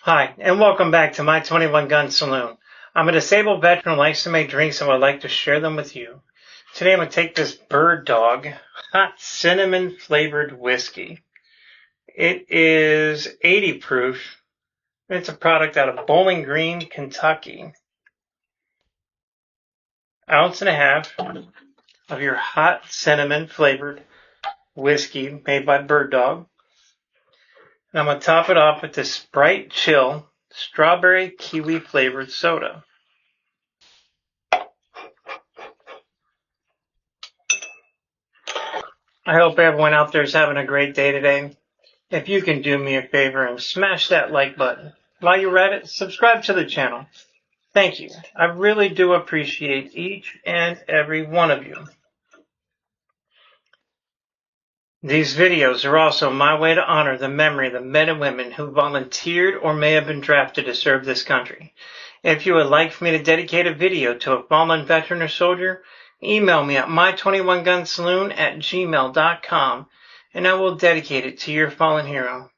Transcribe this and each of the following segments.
Hi, and welcome back to my 21 Gun Saloon. I'm a disabled veteran who likes to make drinks and would like to share them with you. Today I'm going to take this Bird Dog hot cinnamon flavored whiskey. It is 80 proof. It's a product out of Bowling Green, Kentucky. Ounce and a half of your hot cinnamon flavored whiskey made by Bird Dog. And I'm going to top it off with this Sprite Chill strawberry kiwi flavored soda. I hope everyone out there is having a great day today. If you can do me a favor and smash that like button. While you're at it, subscribe to the channel. Thank you. I really do appreciate each and every one of you. These videos are also my way to honor the memory of the men and women who volunteered or may have been drafted to serve this country. If you would like for me to dedicate a video to a fallen veteran or soldier, email me at my21gunsaloon@gmail.com and I will dedicate it to your fallen hero.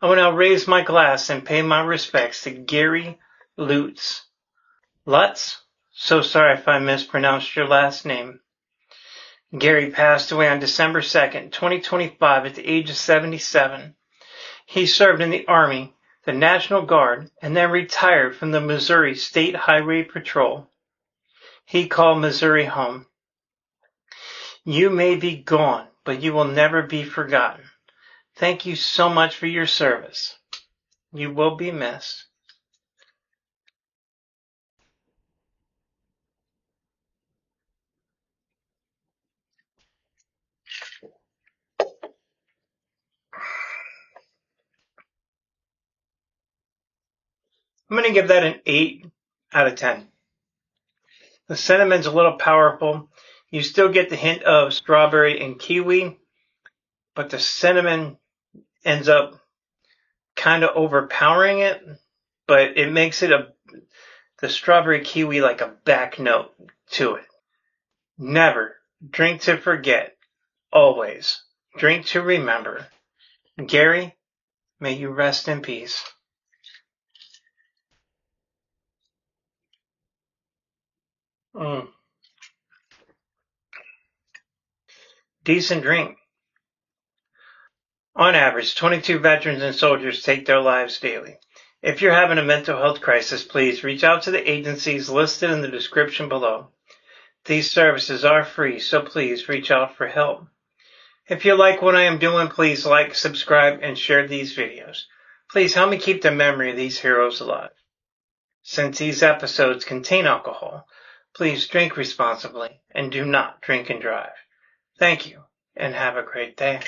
I will now raise my glass and pay my respects to Gary Lutes. Lutz? So sorry if I mispronounced your last name. Gary passed away on December 2nd, 2025 at the age of 77. He served in the Army, the National Guard, and then retired from the Missouri State Highway Patrol. He called Missouri home. You may be gone, but you will never be forgotten. Thank you so much for your service. You will be missed. I'm going to give that an 8 out of 10. The cinnamon's a little powerful. You still get the hint of strawberry and kiwi, but the cinnamon ends up kind of overpowering it, but it makes it the strawberry kiwi like a back note to it. Never drink to forget. Always drink to remember. Gary, may you rest in peace. Decent drink. On average, 22 veterans and soldiers take their lives daily. If you're having a mental health crisis, please reach out to the agencies listed in the description below. These services are free, so please reach out for help. If you like what I am doing, please like, subscribe, and share these videos. Please help me keep the memory of these heroes alive. Since these episodes contain alcohol, please drink responsibly and do not drink and drive. Thank you, and have a great day.